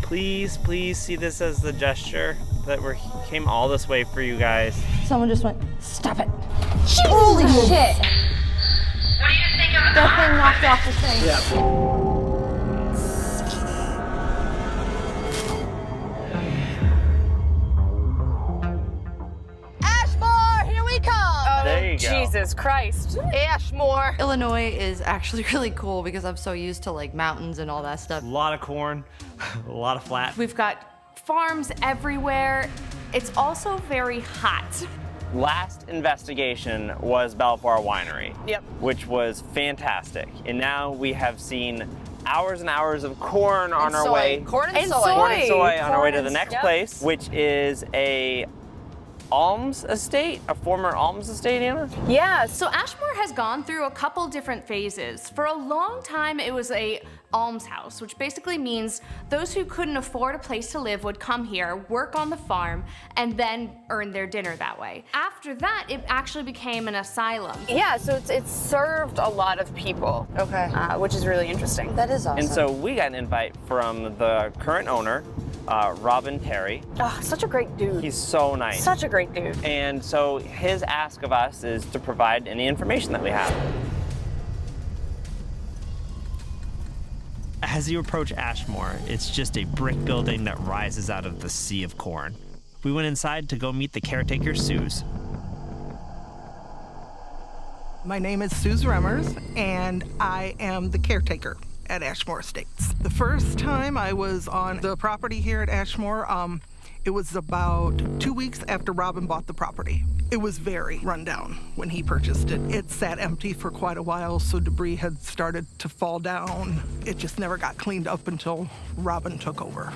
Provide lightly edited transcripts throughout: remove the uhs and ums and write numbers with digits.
please see this as the gesture that we came all this way for you guys. Someone just went, stop it. Holy shit! What do you think of That thing knocked off the thing. Yeah. Ashmore, here we come! There you go. Jesus Christ. Ashmore. Illinois is actually really cool because I'm so used to like mountains and all that stuff. A lot of corn, a lot of flat. We've got farms everywhere. It's also very hot. Last investigation was Belvoir Winery. Yep. Which was fantastic. And now we have seen hours and hours of corn on our soy. way. Corn and soy. Corn and soy on our way to Corn the and- next yep. place, which is a alms estate, a former alms estate, Anna? Yeah, so Ashmore has gone through a couple different phases. For a long time, it was a almshouse, which basically means those who couldn't afford a place to live would come here, work on the farm, and then earn their dinner that way. After that, it actually became an asylum. Yeah, so it's served a lot of people. Okay. Which is really interesting. That is awesome. And so we got an invite from the current owner, Robin Terry. Oh, such a great dude. He's so nice. Such a great dude. And so his ask of us is to provide any information that we have. As you approach Ashmore, it's just a brick building that rises out of the sea of corn. We went inside to go meet the caretaker, Suze. My name is Suze Remmers, and I am the caretaker at Ashmore Estates. The first time I was on the property here at Ashmore, it was about 2 weeks after Robin bought the property. It was very rundown when he purchased it. It sat empty for quite a while, so debris had started to fall down. It just never got cleaned up until Robin took over.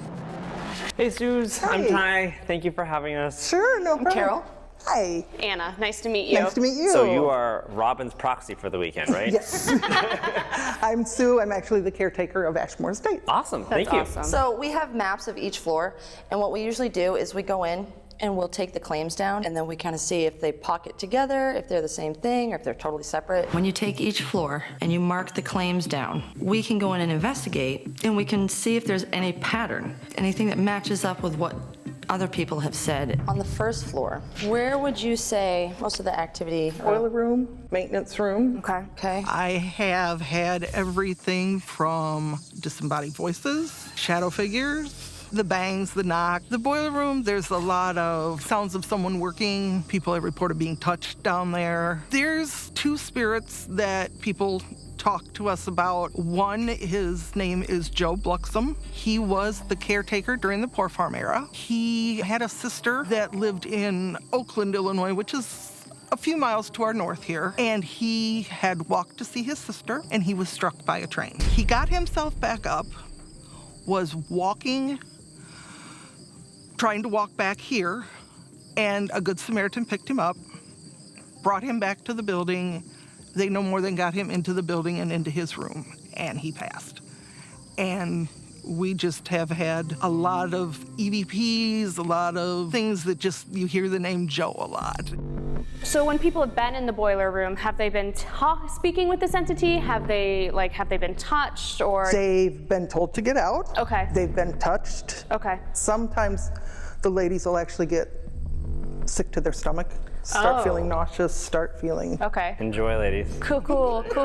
Hey, Suze. Hi. I'm Ty. Thank you for having us. Sure, no problem. Carol. Hi. Anna, nice to meet you. Nice to meet you. So you are Robin's proxy for the weekend, right? Yes. I'm Sue. I'm actually the caretaker of Ashmore Estates. Awesome. Thank you. Awesome. So we have maps of each floor, and what we usually do is we go in and we'll take the claims down, and then we kind of see if they pocket together, if they're the same thing, or if they're totally separate. When you take each floor and you mark the claims down, we can go in and investigate, and we can see if there's any pattern, anything that matches up with what other people have said. On the first floor, where would you say most of the activity? Boiler room, maintenance room. Okay. Okay. I have had everything from disembodied voices, shadow figures, the bangs, the knock. The boiler room, there's a lot of sounds of someone working. People have reported being touched down there. There's two spirits that people talk to us about. One, his name is Joe Bluxom. He was the caretaker during the Poor Farm era. He had a sister that lived in Oakland, Illinois, which is a few miles to our north here, and he had walked to see his sister, and he was struck by a train. He got himself back up, was walking, trying to walk back here, and a Good Samaritan picked him up, brought him back to the building. They no more than got him into the building and into his room, and he passed. And we just have had a lot of EVPs, a lot of things that just, you hear the name Joe a lot. So when people have been in the boiler room, have they been speaking with this entity? Have they been touched or? They've been told to get out. Okay. They've been touched. Okay. Sometimes the ladies will actually get sick to their stomach, start feeling nauseous, start feeling. Okay. Enjoy, ladies. Cool. The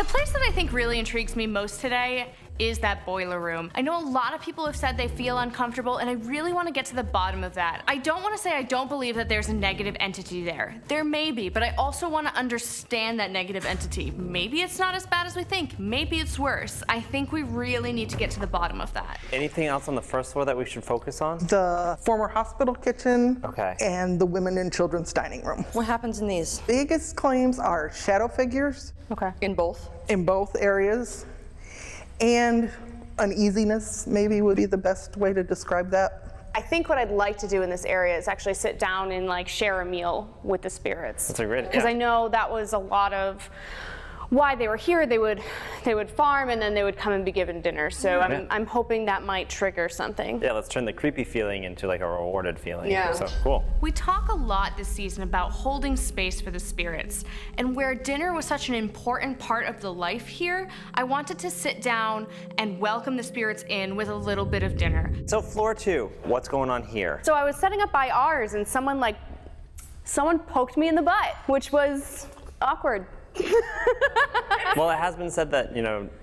place that I think really intrigues me most today is that boiler room. I know a lot of people have said they feel uncomfortable, and I really want to get to the bottom of that. I don't want to say I don't believe that there's a negative entity there. There may be, but I also want to understand that negative entity. Maybe it's not as bad as we think. Maybe it's worse. I think we really need to get to the bottom of that. Anything else on the first floor that we should focus on? The former hospital kitchen. Okay. And the women and children's dining room. What happens in these? Biggest claims are shadow figures Okay. In both? in both areas, and uneasiness maybe would be the best way to describe that. I think what I'd like to do in this area is actually sit down and share a meal with the spirits. That's a great idea. Because I know that was a lot of why they were here. They would farm, and then they would come and be given dinner. So I'm hoping that might trigger something. Yeah, let's turn the creepy feeling into like a rewarded feeling. Yeah. So cool. We talk a lot this season about holding space for the spirits, and where dinner was such an important part of the life here, I wanted to sit down and welcome the spirits in with a little bit of dinner. So floor 2, what's going on here? So I was setting up by ours, and someone poked me in the butt, which was awkward. Well, it has been said that,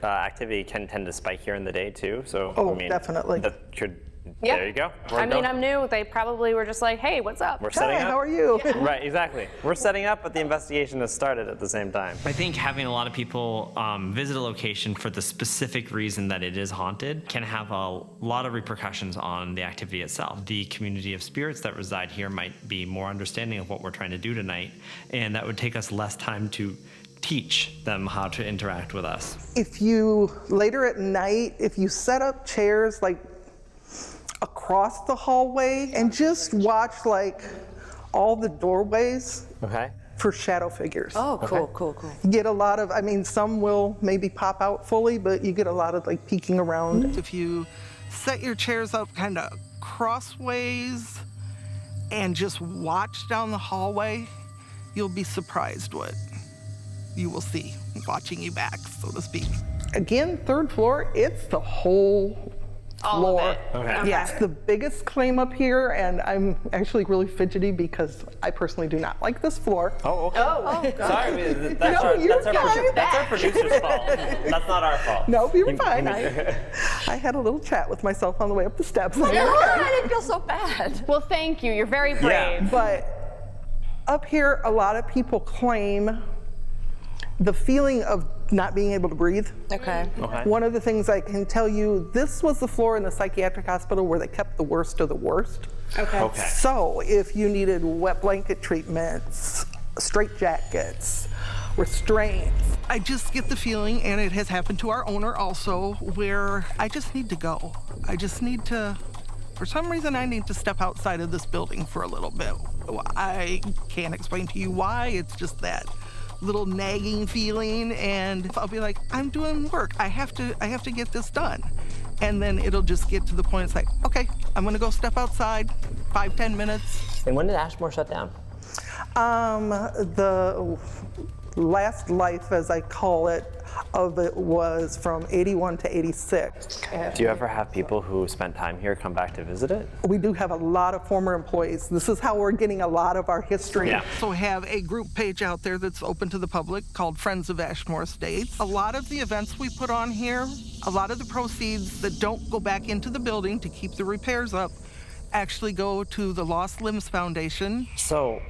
activity can tend to spike here in the day too. So Definitely. That could. Yeah. There you go. I'm new. They probably were just like, hey, what's up? We're setting Hi, up. how are you? Right, exactly. We're setting up, but the investigation has started at the same time. I think having a lot of people visit a location for the specific reason that it is haunted can have a lot of repercussions on the activity itself. The community of spirits that reside here might be more understanding of what we're trying to do tonight, and that would take us less time to teach them how to interact with us. If you, later at night, if you set up chairs like across the hallway and just watch like all the doorways Okay. for shadow figures. Oh, cool. You get a lot of, some will maybe pop out fully, but you get a lot of like peeking around. If you set your chairs up kind of crossways and just watch down the hallway, you'll be surprised what you will see watching you back, so to speak. Again, 3rd floor, it's the whole All of floor. it. Okay. Yeah, it's the biggest claim up here, and I'm actually really fidgety because I personally do not like this floor. Oh, okay. Oh, Sorry, that's, No, our, you're that's, our, fine. that's our producer's fault. That's not our fault. No, you're fine. I had a little chat with myself on the way up the steps. I didn't feel so bad. Well, thank you. You're very brave. Yeah. But up here, a lot of people claim the feeling of not being able to breathe. Okay. One of the things I can tell you, this was the floor in the psychiatric hospital where they kept the worst of the worst. Okay. So if you needed wet blanket treatments, straitjackets, restraints. I just get the feeling, and it has happened to our owner also, where I just need to go. I just need to, for some reason, I need to step outside of this building for a little bit. I can't explain to you why, it's just that little nagging feeling, and I'll be like, I'm doing work. I have to get this done. And then it'll just get to the point, it's like, okay, I'm gonna go step outside, 5-10 minutes. And when did Ashmore shut down? The last life, as I call it, of it was from 81 to 86. Do you ever have people who spent time here come back to visit it? We do have a lot of former employees. This is how we're getting a lot of our history. Yeah. So have a group page out there that's open to the public called Friends of Ashmore Estates. A lot of the events we put on here, a lot of the proceeds that don't go back into the building to keep the repairs up actually go to the Lost Limbs Foundation. So,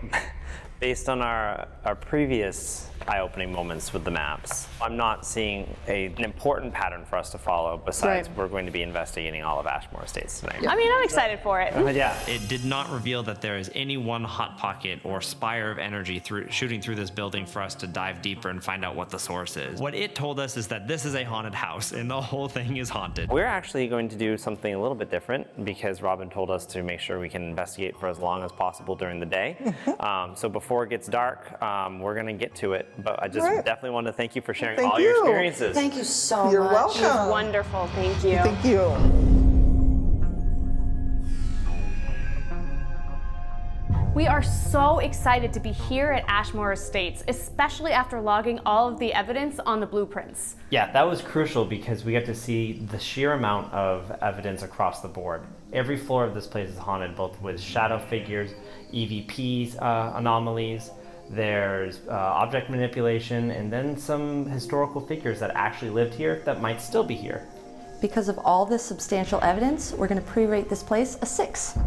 based on our previous eye-opening moments with the maps, I'm not seeing an important pattern for us to follow besides we're going to be investigating all of Ashmore Estates tonight. I mean, I'm excited for it. Yeah. It did not reveal that there is any one hot pocket or spire of energy shooting through this building for us to dive deeper and find out what the source is. What it told us is that this is a haunted house and the whole thing is haunted. We're actually going to do something a little bit different because Robin told us to make sure we can investigate for as long as possible during the day. So before it gets dark, we're going to get to it. But I just definitely want to thank you for sharing all your experiences. Thank you so You're much. welcome. Wonderful. Thank you. Thank you. We are so excited to be here at Ashmore Estates, especially after logging all of the evidence on the blueprints. Yeah, that was crucial because we got to see the sheer amount of evidence across the board. Every floor of this place is haunted, both with shadow figures, EVPs, anomalies, there's object manipulation, and then some historical figures that actually lived here that might still be here. Because of all this substantial evidence, we're going to pre-rate this place a 6.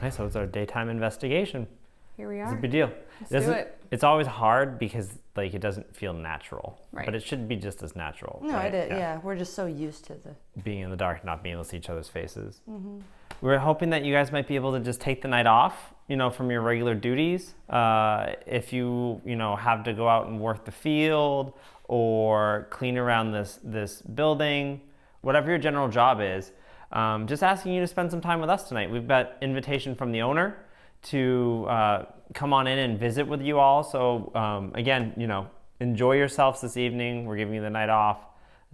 Okay, so it's our daytime investigation. Here we It's a are. big deal. Let's do it. It's always hard because it doesn't feel natural, Right. but it should be just as natural. No, right? it is. Yeah, we're just so used to the. Being in the dark, not being able to see each other's faces. We're hoping that you guys might be able to just take the night off, from your regular duties. If you, have to go out and work the field or clean around this building, whatever your general job is, just asking you to spend some time with us tonight. We've got invitation from the owner to come on in and visit with you all. So again, enjoy yourselves this evening. We're giving you the night off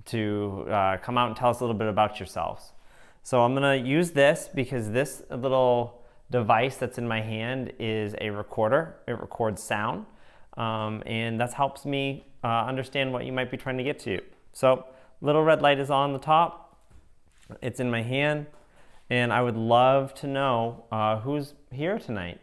to come out and tell us a little bit about yourselves. So I'm gonna use this because this little device that's in my hand is a recorder. It records sound, and that helps me understand what you might be trying to get to. So little red light is on the top. It's in my hand, and I would love to know who's here tonight.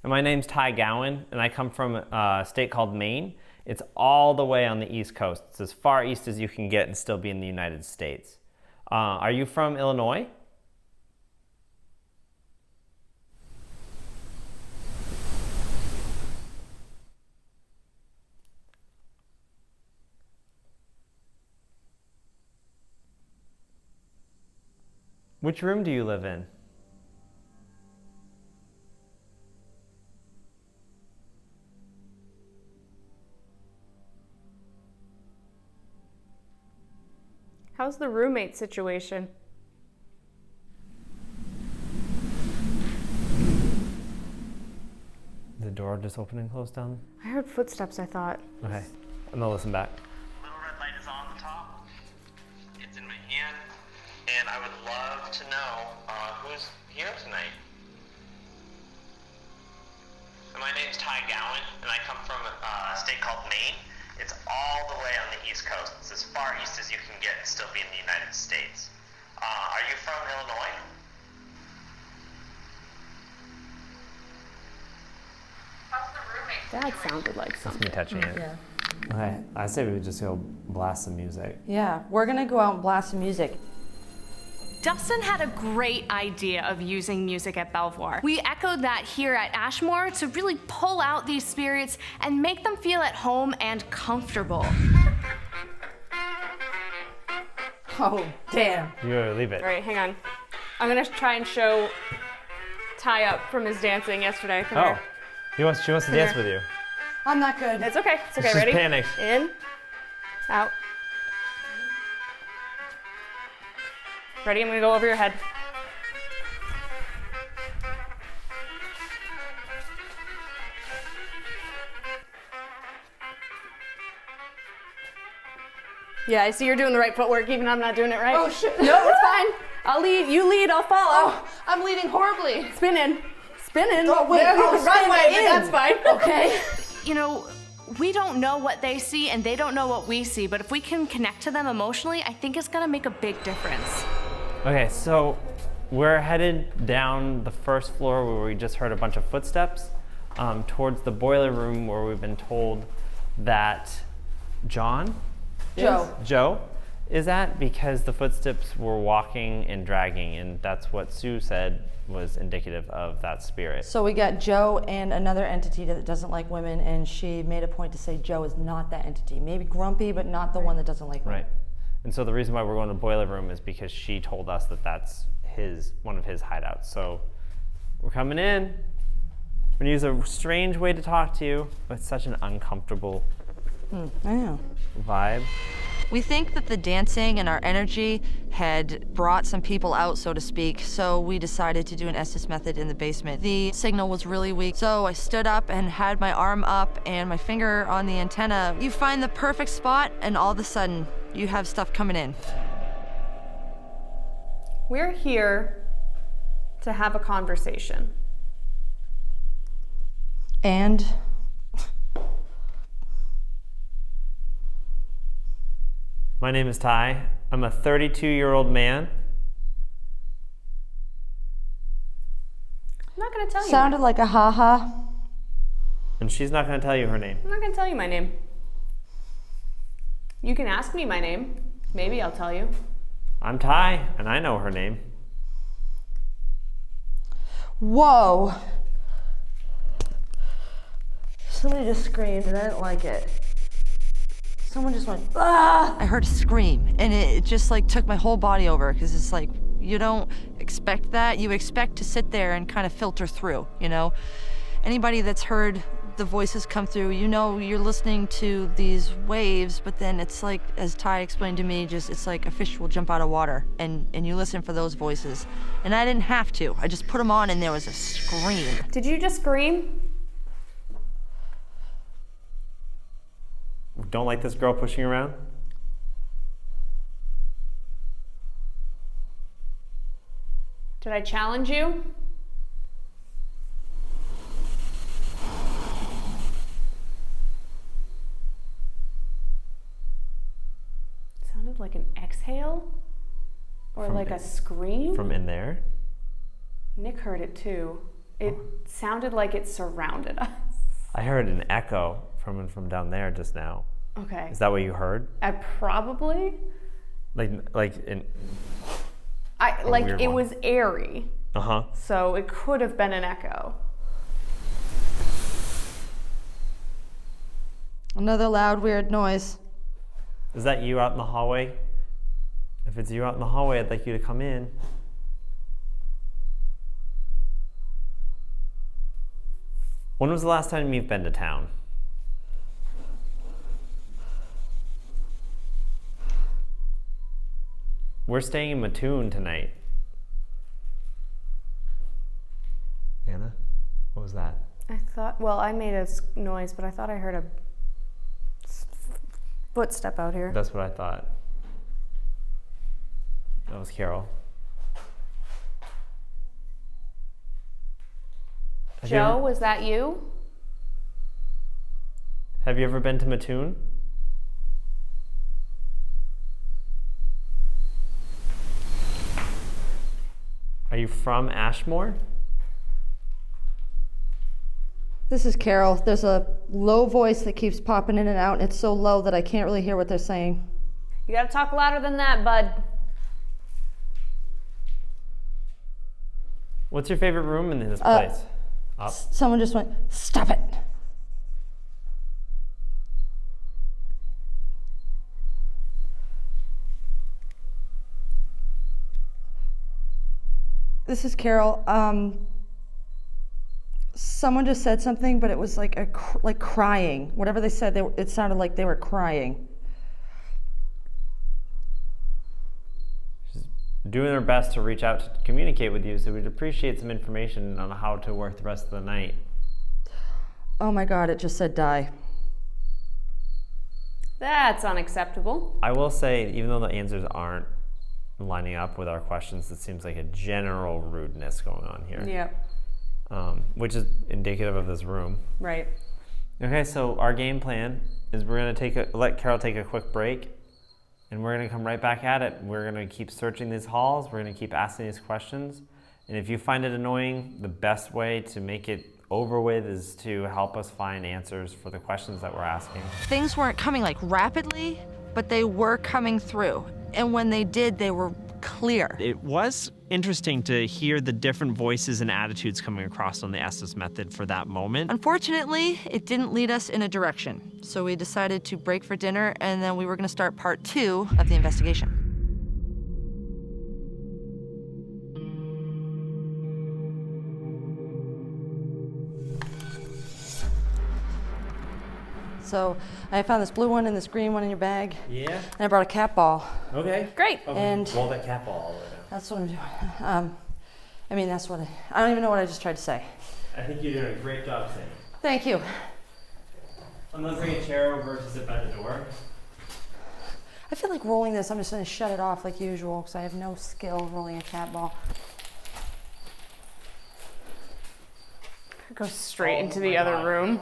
And my name's Ty Gowan, and I come from a state called Maine. It's all the way on the East Coast. It's as far east as you can get and still be in the United States. Are you from Illinois? Which room do you live in? How's the roommate situation? The door just open and close down? I heard footsteps, I thought. Okay, I'm gonna listen back. Little red light is on the top. It's in my hand, and I would love to know who's here tonight. And my name's Ty Gowan, and I come from a state called Maine. It's all the way on the East Coast. It's as far east as you can get and still be in the United States. Are you from Illinois? How's the roommate? That sounded like That's something. me touching it. Yeah. Okay, I say we would just go blast some music. Yeah, we're gonna go out and blast some music. Dustin had a great idea of using music at Belvoir. We echoed that here at Ashmore to really pull out these spirits and make them feel at home and comfortable. Oh, damn. You gotta leave it. All right, hang on. I'm gonna try and show Ty up from his dancing yesterday. Come here. She wants to dance with you. I'm not good. It's okay. It's okay. She's Ready? panicked. In. Out. Ready? I'm gonna go over your head. Yeah, I see you're doing the right footwork, even I'm not doing it right. Oh, shit. No, it's fine. I'll lead. You lead. I'll follow. Oh, I'm leading horribly. Spin in. Spin in. Oh, wait. There, Oh, run spin away, but in. that's fine. Okay. You know, we don't know what they see and they don't know what we see, but if we can connect to them emotionally, I think it's gonna make a big difference. Okay, so we're headed down the first floor where we just heard a bunch of footsteps towards the boiler room where we've been told that Joe is at because the footsteps were walking and dragging, and that's what Sue said was indicative of that spirit. So we got Joe and another entity that doesn't like women, and she made a point to say Joe is not that entity. Maybe grumpy, but not the one that doesn't like women. Right. And so the reason why we're going to the boiler room is because she told us that that's one of his hideouts. So we're coming in. We're gonna use a strange way to talk to you, but it's such an uncomfortable I know. vibe. We think that the dancing and our energy had brought some people out, so to speak, so we decided to do an Estes method in the basement. The signal was really weak, so I stood up and had my arm up and my finger on the antenna. You find the perfect spot, and all of a sudden, you have stuff coming in. We're here to have a conversation. And My name is Ty. I'm a 32-year-old man. I'm not gonna tell you. sounded like a ha-ha. And she's not going to tell you her name. I'm not gonna tell you my name. You can ask me my name. Maybe I'll tell you. I'm Ty, and I know her name. Whoa. Somebody just screamed and I didn't like it. Someone just went, ah! I heard a scream and it just like took my whole body over because it's like, you don't expect that. You expect to sit there and kind of filter through, you know? Anybody that's heard the voices come through, you know you're listening to these waves, but then it's like, as Ty explained to me, just it's like a fish will jump out of water and you listen for those voices. And I didn't have to. I just put them on and there was a scream. Did you just scream? Don't like this girl pushing around? Did I challenge you? It sounded like an exhale or like a scream. From in there? Nick heard it too. It sounded like it surrounded us. I heard an echo from down there just now. Okay. Is that what you heard? Probably. Like It was airy. Uh-huh. So it could have been an echo. Another loud, weird noise. Is that you out in the hallway? If it's you out in the hallway, I'd like you to come in. When was the last time you've been to town? We're staying in Mattoon tonight. Anna, what was that? I made a noise, but I thought I heard a footstep out here. That's what I thought. That was Carol. Joe, was that you? Have you ever been to Mattoon? Are you from Ashmore? This is Carol. There's a low voice that keeps popping in and out, and it's so low that I can't really hear what they're saying. You gotta talk louder than that, bud. What's your favorite room in this place? Up. Someone just went, stop it. This is Carol. Someone just said something, but it was like like crying. Whatever they said, it sounded like they were crying. She's doing her best to reach out to communicate with you, so we'd appreciate some information on how to work the rest of the night. Oh my God, it just said die. That's unacceptable. I will say, even though the answers aren't lining up with our questions, it seems like a general rudeness going on here. Yep. Which is indicative of this room. Right. Okay, so our game plan is we're gonna let Carol take a quick break, and we're gonna come right back at it. We're gonna keep searching these halls. We're gonna keep asking these questions, and if you find it annoying, the best way to make it over with is to help us find answers for the questions that we're asking. Things weren't coming like rapidly, but they were coming through, and when they did, they were clear. It was interesting to hear the different voices and attitudes coming across on the Estes method for that moment. Unfortunately, it didn't lead us in a direction, so we decided to break for dinner, and then we were going to start part 2 of the investigation. So I found this blue one and this green one in your bag. Yeah. And I brought a cat ball. Okay. Great. Okay. And roll that cat ball all the way down. That's what I'm doing. I mean, that's what I don't even know what I just tried to say. I think you're doing a great job saying. Thank you. I'm gonna bring a chair over to sit by the door. I feel like rolling this, I'm just going to shut it off like usual because I have no skill rolling a cat ball. Go straight into the other room.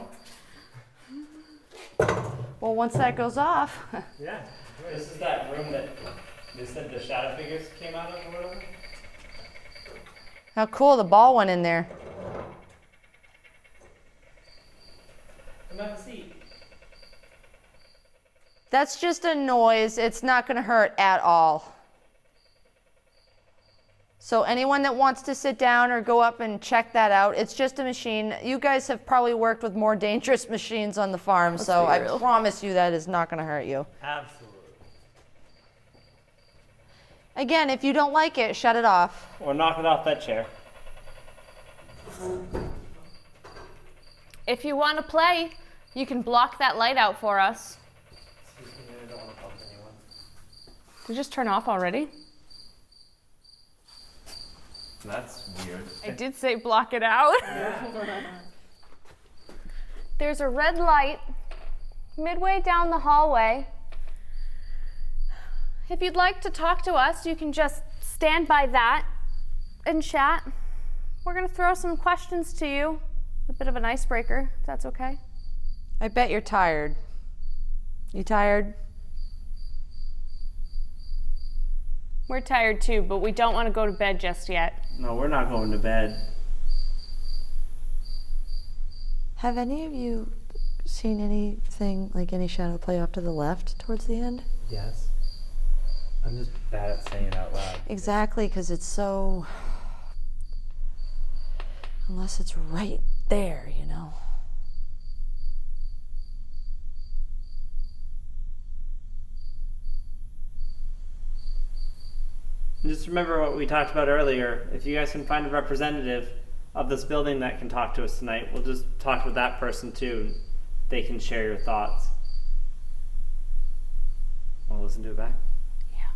Well, once that goes off. Yeah. This is that room that they said the shadow figures came out of or whatever. How cool, the ball went in there. Come have a seat. That's just a noise. It's not going to hurt at all. So anyone that wants to sit down or go up and check that out, it's just a machine. You guys have probably worked with more dangerous machines on the farm, so I promise you that is not going to hurt you. Absolutely. Again, if you don't like it, shut it off. Or knock it off that chair. If you want to play, you can block that light out for us. Excuse me, I don't want to bump anyone. Did you just turn off already? That's weird. I did say block it out. There's a red light midway down the hallway. If you'd like to talk to us, you can just stand by that and chat. We're going to throw some questions to you. A bit of an icebreaker, if that's okay. I bet you're tired. You tired? We're tired too, but we don't want to go to bed just yet. No, we're not going to bed. Have any of you seen anything, like any shadow play off to the left towards the end? Yes. I'm just bad at saying it out loud. Exactly, because it's so... Unless it's right there, you know. And just remember what we talked about earlier. If you guys can find a representative of this building that can talk to us tonight, we'll just talk with that person too. They can share your thoughts. Want to listen to it back? Yeah.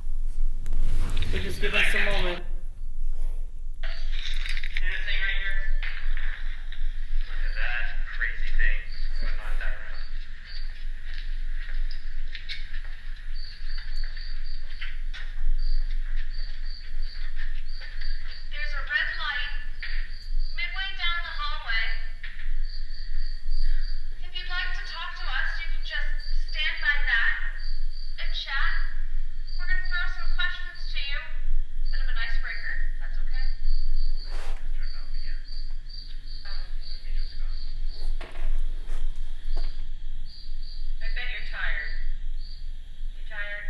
Just give us a moment. See this thing right here? Look at that crazy thing. I'm gonna knock that around. There's a red light midway down the hallway. If you'd like to talk to us, you can just stand by that and chat. We're gonna throw some questions to you. Bit of an icebreaker, if that's okay. Turn it off again. Meter's gone. I bet you're tired. You tired?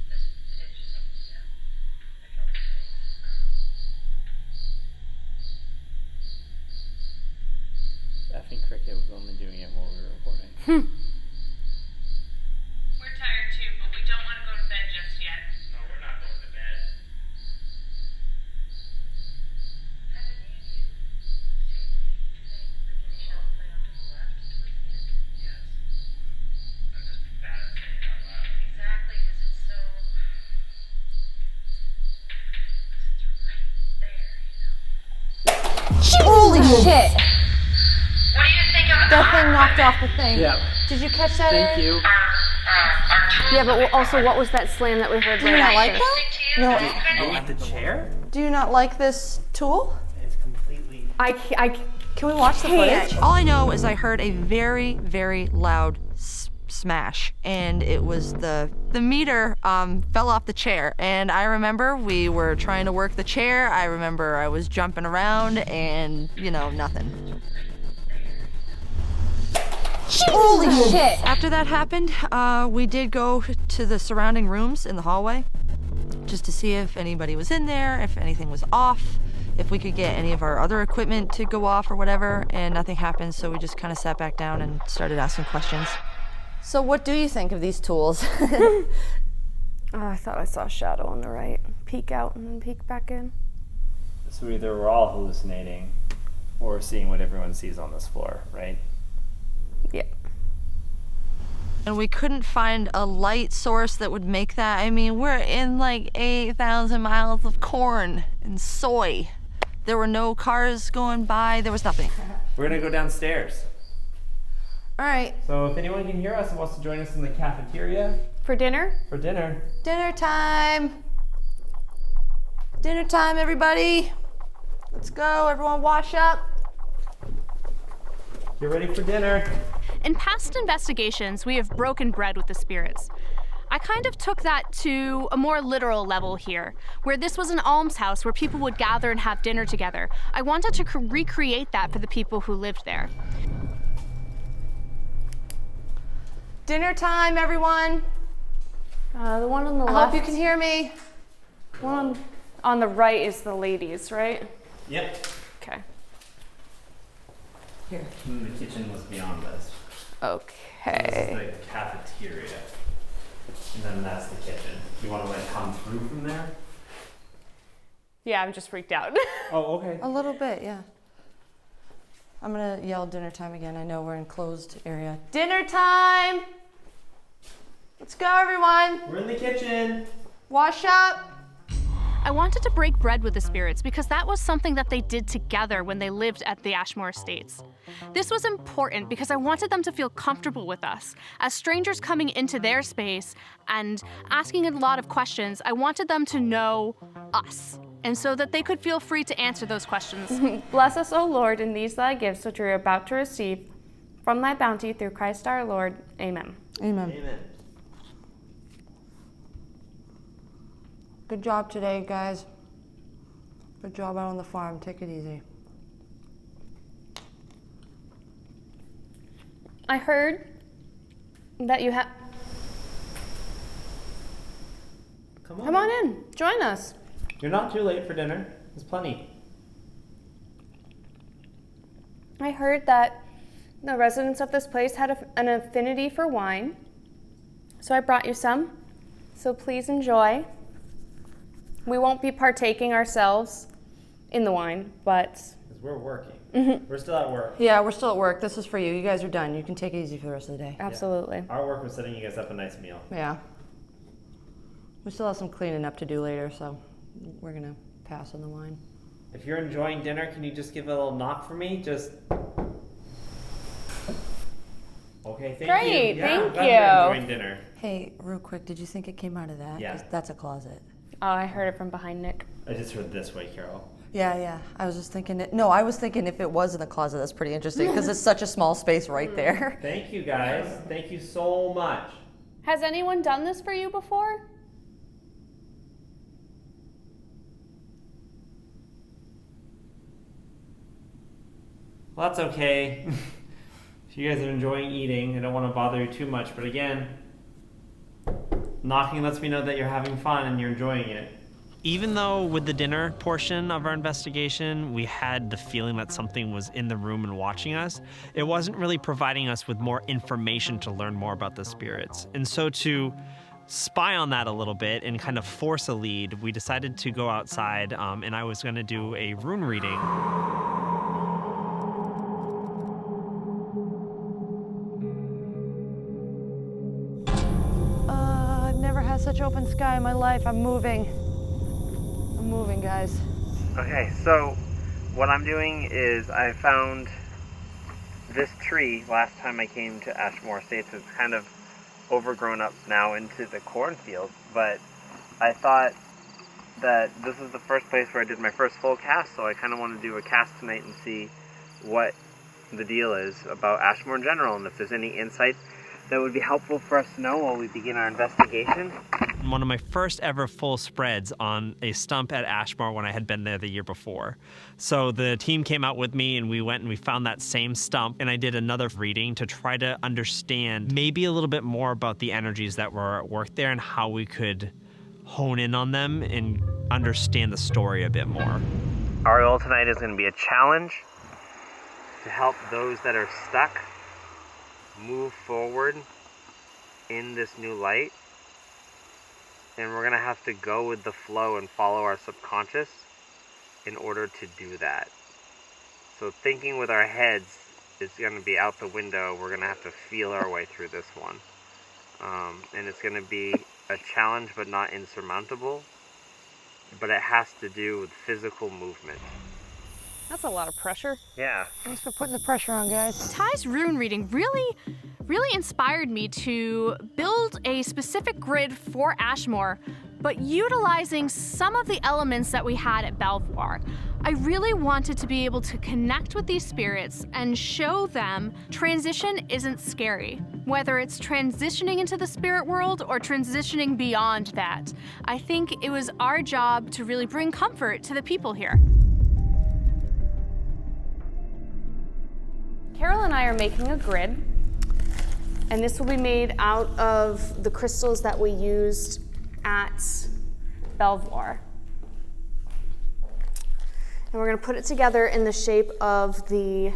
This itch is almost down. I felt the pain. Effing Cricket was only doing it while we were recording. We're tired too, but we don't want to go to bed just yet. No, we're not going to bed. Have any of you seen anything like any shadow play off to the left towards the end? Yes. I'm just bad at saying it out loud. Exactly, because it's so... It's right there, you know? Holy shit! What do you think of That thing knocked off the thing. Yeah. Did you catch that? Thank Aaron? you. our tools? Yeah, but also, what was that slam that we heard Do you right not after? like that? No. Oh, at the chair? Do you not like this tool? It's completely... Can we watch the footage? All I know is I heard a very, very loud smash, and it was the meter fell off the chair. And I remember we were trying to work the chair. I remember I was jumping around, and you know, nothing. Holy shit! After that happened, we did go to the surrounding rooms in the hallway just to see if anybody was in there, if anything was off, if we could get any of our other equipment to go off or whatever, and nothing happened, so we just kind of sat back down and started asking questions. So what do you think of these tools? Oh, I thought I saw a shadow on the right. Peek out and then peek back in. So either we're all hallucinating or seeing what everyone sees on this floor, right? Yeah. And we couldn't find a light source that would make that. I mean, we're in like 8,000 miles of corn and soy. There were no cars going by. There was nothing. We're gonna go downstairs. All right. So if anyone can hear us and wants to join us in the cafeteria For dinner? for dinner. Dinner time. Dinner time, everybody. Let's go. Everyone wash up. Get ready for dinner. In past investigations, we have broken bread with the spirits. I kind of took that to a more literal level here, where this was an almshouse where people would gather and have dinner together. I wanted to recreate that for the people who lived there. Dinner time, everyone. The one on the I left. hope you can hear me. On the right is the ladies, right? Yep. Okay. Here. And the kitchen was beyond this. Okay. This is the cafeteria. And then that's the kitchen. You want to like come through from there? Yeah, I'm just freaked out. Oh, okay. A little bit, yeah. I'm gonna yell dinner time again. I know we're in closed area. Dinner time! Let's go, everyone. We're in the kitchen. Wash up. I wanted to break bread with the spirits because that was something that they did together when they lived at the Ashmore Estates. This was important because I wanted them to feel comfortable with us. As strangers coming into their space and asking a lot of questions, I wanted them to know us, and so that they could feel free to answer those questions. Bless us, O Lord, in these thy gifts which we are about to receive from thy bounty through Christ our Lord. Amen. Amen. Amen. Good job today, guys. Good job out on the farm. Take it easy. I heard that you have... Come on. Come on in. Join us. You're not too late for dinner. There's plenty. I heard that the residents of this place had an affinity for wine. So I brought you some. So please enjoy. We won't be partaking ourselves in the wine, but... Because we're working. We're still at work. Yeah, we're still at work. This is for you. You guys are done. You can take it easy for the rest of the day. Absolutely. Our work was setting you guys up a nice meal. Yeah. We still have some cleaning up to do later, so we're gonna pass on the wine. If you're enjoying dinner, can you just give a little knock for me? Just... Okay, thank you. Great, Yeah, thank I'm glad you. you're enjoying dinner. Hey, real quick, did you think it came out of that? Yeah. 'Cause that's a closet. Oh, I heard it from behind Nick. I just heard this way, Carol. Yeah. I was just thinking I was thinking if it was in the closet, that's pretty interesting because it's such a small space right there. Thank you, guys. Thank you so much. Has anyone done this for you before? Well, that's okay. If you guys are enjoying eating, I don't want to bother you too much, but again, knocking lets me know that you're having fun and you're enjoying it. Even though with the dinner portion of our investigation, we had the feeling that something was in the room and watching us, it wasn't really providing us with more information to learn more about the spirits. And so to spy on that a little bit and kind of force a lead, we decided to go outside and I was going to do a rune reading. I've never had such open sky in my life. I'm moving, guys. Okay, so what I'm doing is I found this tree last time I came to Ashmore Estates. It's kind of overgrown up now into the cornfield, but I thought that this is the first place where I did my first full cast, so I kind of want to do a cast tonight and see what the deal is about Ashmore in general, and if there's any insights that would be helpful for us to know while we begin our investigation. One of my first ever full spreads on a stump at Ashmore when I had been there the year before. So the team came out with me and we went and we found that same stump, and I did another reading to try to understand maybe a little bit more about the energies that were at work there and how we could hone in on them and understand the story a bit more. Our goal tonight is going to be a challenge to help those that are stuck move forward in this new light. And we're going to have to go with the flow and follow our subconscious in order to do that. So thinking with our heads is going to be out the window. We're going to have to feel our way through this one. And it's going to be a challenge but not insurmountable. But it has to do with physical movement. That's a lot of pressure. Yeah. Thanks for putting the pressure on, guys. Ty's rune reading really inspired me to build a specific grid for Ashmore, but utilizing some of the elements that we had at Belvoir. I really wanted to be able to connect with these spirits and show them transition isn't scary, whether it's transitioning into the spirit world or transitioning beyond that. I think it was our job to really bring comfort to the people here. Carol and I are making a grid, and this will be made out of the crystals that we used at Belvoir. And we're gonna put it together in the shape of the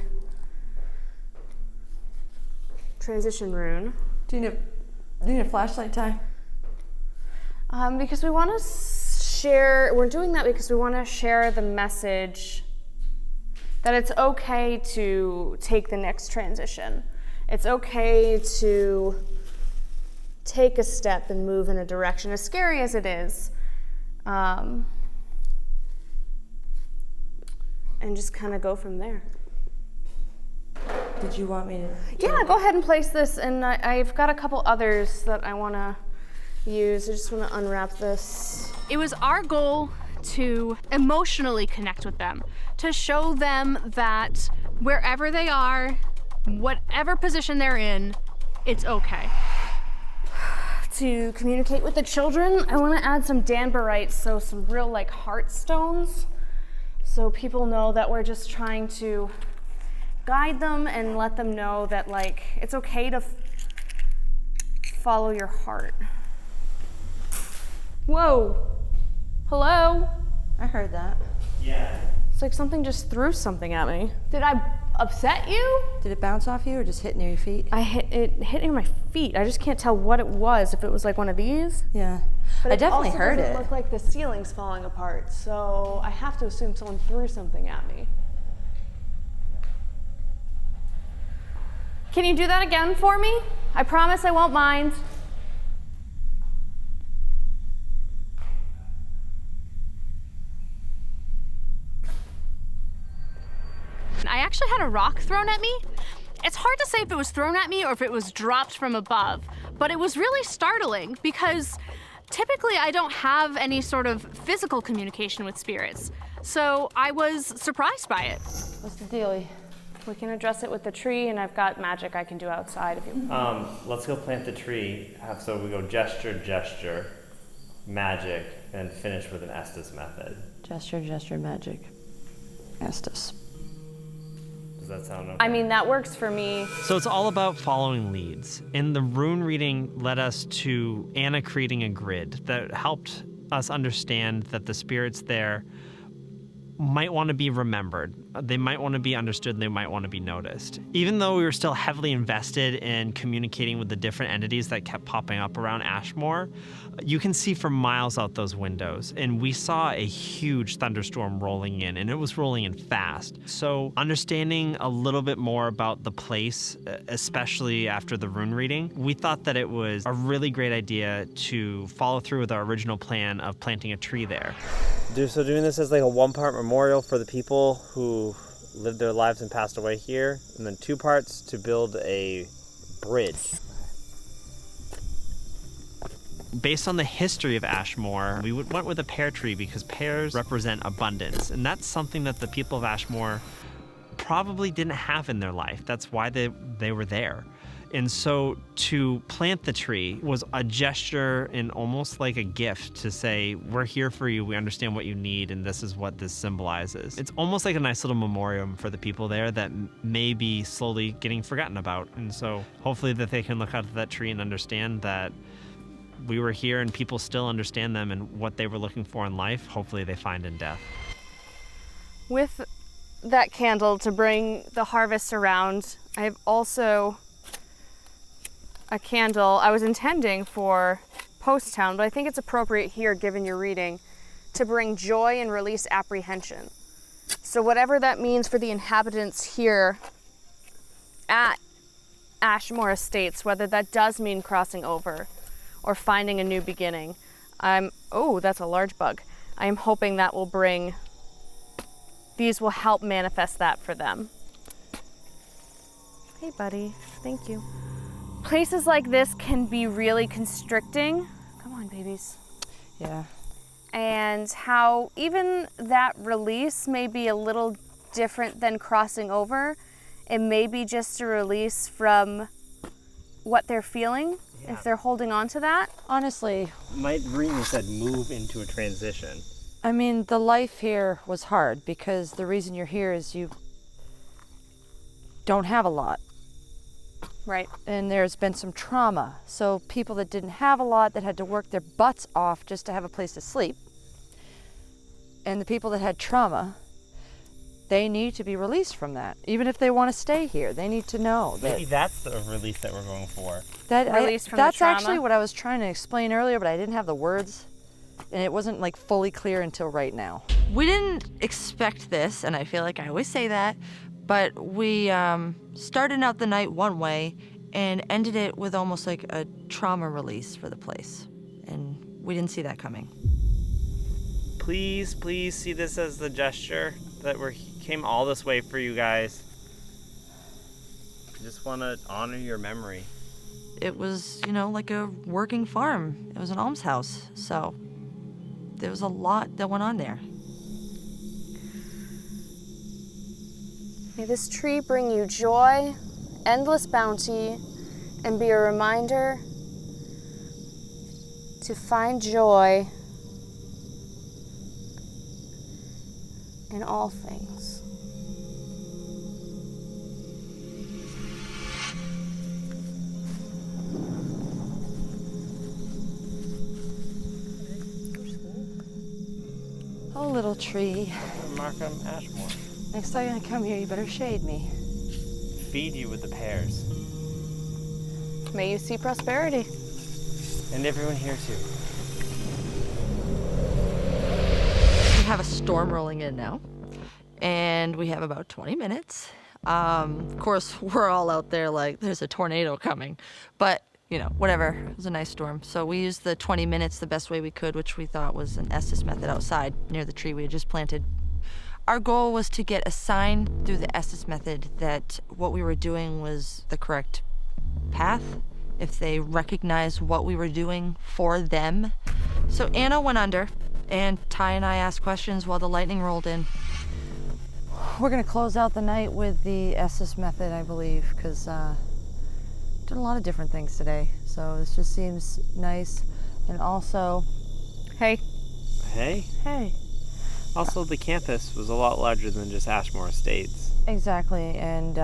transition rune. Do you need a flashlight, Ty? Because we want to share, we're doing that because we want to share the message that it's okay to take the next transition. It's okay to take a step and move in a direction, as scary as it is. And just kind of go from there. Did you want me to? Yeah, go ahead and place this, and I've got a couple others that I want to use. I just want to unwrap this. It was our goal to emotionally connect with them, to show them that wherever they are, whatever position they're in, it's okay. To communicate with the children, I want to add some danburites, so some real like heart stones, so people know that we're just trying to guide them and let them know that like it's okay to follow your heart. Whoa. Hello? I heard that. Yeah. It's like something just threw something at me. Did I upset you? Did it bounce off you or just hit near your feet? It hit near my feet. I just can't tell what it was, if it was like one of these. Yeah. But I definitely heard it. It looked like the ceiling's falling apart, so I have to assume someone threw something at me. Can you do that again for me? I promise I won't mind. I actually had a rock thrown at me. It's hard to say if it was thrown at me or if it was dropped from above, but it was really startling because typically I don't have any sort of physical communication with spirits. So I was surprised by it. What's the dealie? We can address it with the tree, and I've got magic I can do outside if you want. Let's go plant the tree. So we go gesture, gesture, magic, and finish with an Estes method. Gesture, gesture, magic. Estes. Does that sound okay? I mean, that works for me. So it's all about following leads. And the rune reading led us to Anna creating a grid that helped us understand that the spirits there might want to be remembered. They might want to be understood. They might want to be noticed. Even though we were still heavily invested in communicating with the different entities that kept popping up around Ashmore, you can see for miles out those windows. And we saw a huge thunderstorm rolling in, and it was rolling in fast. So understanding a little bit more about the place, especially after the rune reading, we thought that it was a really great idea to follow through with our original plan of planting a tree there. So doing this as like a one-part memorial for the people who lived their lives and passed away here, and then 2 parts to build a bridge. Based on the history of Ashmore, we went with a pear tree because pears represent abundance, and that's something that the people of Ashmore probably didn't have in their life. That's why they were there. And so to plant the tree was a gesture and almost like a gift to say, we're here for you, we understand what you need, and this is what this symbolizes. It's almost like a nice little memoriam for the people there that may be slowly getting forgotten about. And so hopefully that they can look out at that tree and understand that we were here and people still understand them and what they were looking for in life, hopefully they find in death. With that candle to bring the harvest around, I have also a candle I was intending for Post Town, but I think it's appropriate here, given your reading, to bring joy and release apprehension. So whatever that means for the inhabitants here at Ashmore Estates, whether that does mean crossing over or finding a new beginning, oh, that's a large bug. I am hoping that will bring, these will help manifest that for them. Hey buddy, thank you. Places like this can be really constricting. Come on, babies. Yeah. And how even that release may be a little different than crossing over. It may be just a release from what they're feeling, if they're holding on to that. Honestly, My reading said move into a transition. I mean, the life here was hard because the reason you're here is you don't have a lot. Right. And there's been some trauma. So people that didn't have a lot, that had to work their butts off just to have a place to sleep. And the people that had trauma they need to be released from that. Even if they want to stay here, they need to know that. Maybe that's the release that we're going for. Release from the that's trauma. actually what I was trying to explain earlier, but I didn't have the words, and it wasn't like fully clear until right now. We didn't expect this, and I feel like I always say that, but we started out the night one way and ended it with almost like a trauma release for the place, and we didn't see that coming. Please see this as the gesture that we came all this way for you guys. I just want to honor your memory. It was, you know, like a working farm. It was an almshouse, so there was a lot that went on there. May this tree bring you joy, endless bounty, and be a reminder to find joy in all things. Oh, little tree. Markham Ashmore. Next time I come here, you better shade me. Feed you with the pears. May you see prosperity. And everyone here too. We have a storm rolling in now, and we have about 20 minutes. Of course, we're all out there like, there's a tornado coming, but you know, whatever, it was a nice storm. So we used the 20 minutes the best way we could, which we thought was an Estes method outside near the tree we had just planted. Our goal was to get a sign through the Estes method that what we were doing was the correct path, if they recognized what we were doing for them. So Anna went under, and Ty and I asked questions while the lightning rolled in. We're gonna close out the night with the Estes method, I believe, because did a lot of different things today. So this just seems nice. And also, Hey. hey, Also, the campus was a lot larger than just Ashmore Estates. exactly. And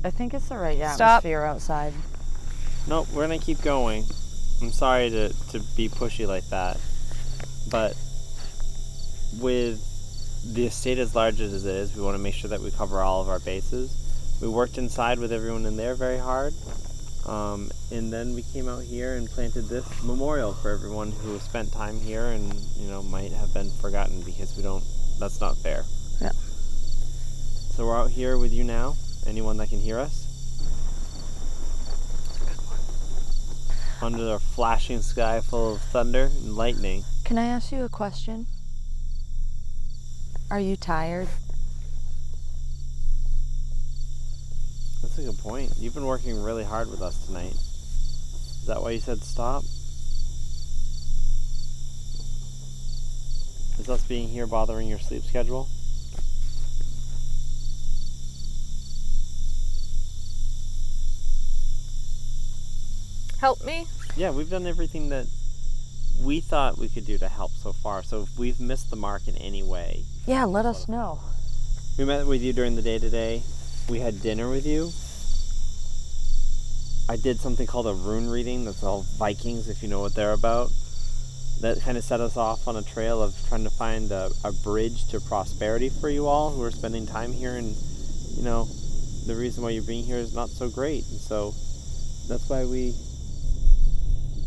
I think it's the right Stop. atmosphere outside. Nope, we're gonna keep going. I'm sorry to be pushy like that, but with the estate as large as it is, we want to make sure that we cover all of our bases. We worked inside with everyone in there very hard, and then we came out here and planted this memorial for everyone who spent time here and, you know, might have been forgotten because that's not fair. Yeah. So we're out here with you now. Anyone that can hear us? Under a flashing sky full of thunder and lightning. Can I ask you a question? Are you tired? That's a good point. You've been working really hard with us tonight. Is that why you said stop? Is us being here bothering your sleep schedule? Help me? Yeah, we've done everything that we thought we could do to help so far. So if we've missed the mark in any way, Yeah, let us know. we met with you during the day today. We had dinner with you. I did something called a rune reading. That's all Vikings, if you know what they're about. That kind of set us off on a trail of trying to find a bridge to prosperity for you all who are spending time here. And, you know, the reason why you're being here is not so great. And so that's why we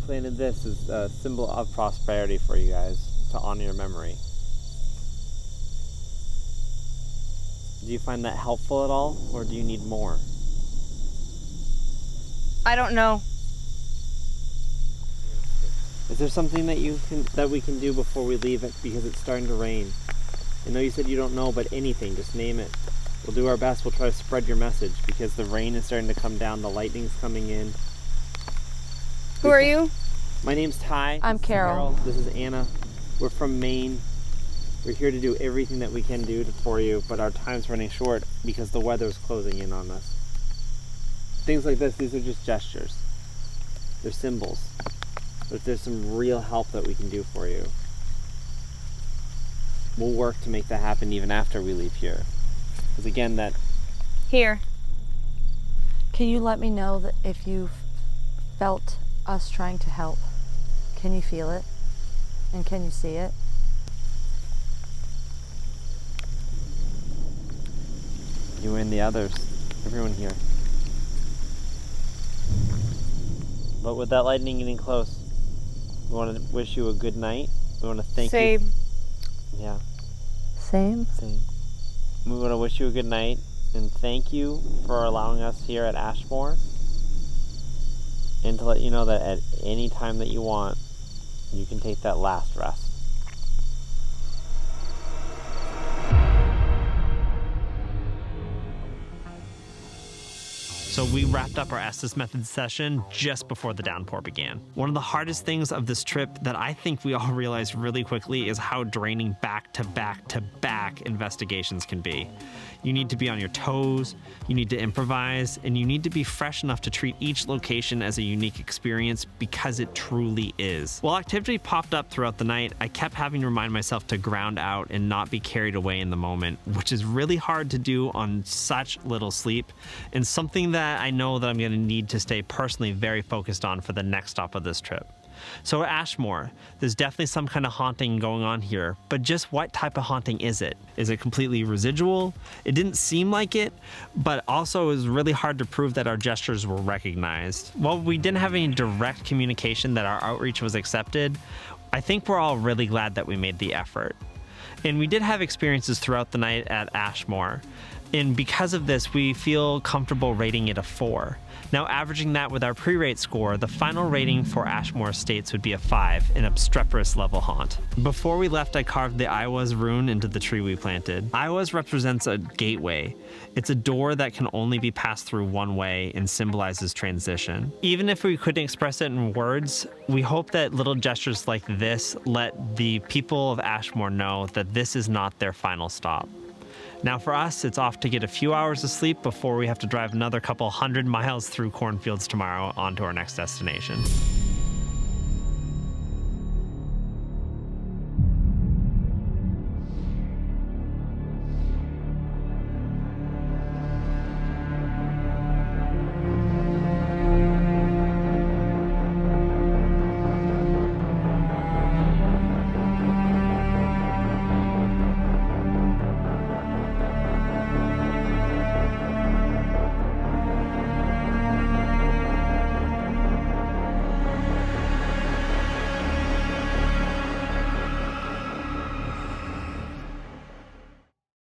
planted this as a symbol of prosperity for you guys to honor your memory. Do you find that helpful at all, or do you need more? I don't know. Is there something that we can do before we leave it, because it's starting to rain? I know you said you don't know, but anything, just name it. We'll do our best. We'll try to spread your message, because the rain is starting to come down, the lightning's coming in. Who are you? My name's Ty. I'm This is Carol. This is Anna. We're from Maine. We're here to do everything that we can do for you, but our time's running short because the weather's closing in on us. Things like this, these are just gestures. They're symbols. But there's some real help that we can do for you. We'll work to make that happen even after we leave here. Because again, that Here. Can you let me know that if you've felt us trying to help? Can you feel it? And can you see it? You and the others. Everyone here. But with that lightning getting close, we want to wish you a good night. We want to thank you. Same. Yeah. Same. Same. We want to wish you a good night and thank you for allowing us here at Ashmore, and to let you know that at any time that you want, you can take that last rest. So we wrapped up our Estes Method session just before the downpour began. One of the hardest things of this trip that I think we all realized really quickly is how draining back-to-back-to-back investigations can be. You need to be on your toes, you need to improvise, and you need to be fresh enough to treat each location as a unique experience because it truly is. While activity popped up throughout the night, I kept having to remind myself to ground out and not be carried away in the moment, which is really hard to do on such little sleep, and something that I know that I'm going to need to stay personally very focused on for the next stop of this trip. So at Ashmore, there's definitely some kind of haunting going on here, but just what type of haunting is it? Is it completely residual? It didn't seem like it, but also it was really hard to prove that our gestures were recognized. While we didn't have any direct communication that our outreach was accepted, I think we're all really glad that we made the effort. And we did have experiences throughout the night at Ashmore, and because of this, we feel comfortable rating it a 4. Now, averaging that with our pre-rate score, the final rating for Ashmore Estates would be a 5, an obstreperous level haunt. Before we left, I carved the Iowa's rune into the tree we planted. Iowa's represents a gateway. It's a door that can only be passed through one way and symbolizes transition. Even if we couldn't express it in words, we hope that little gestures like this let the people of Ashmore know that this is not their final stop. Now for us, it's off to get a few hours of sleep before we have to drive another couple 100 miles through cornfields tomorrow on to our next destination.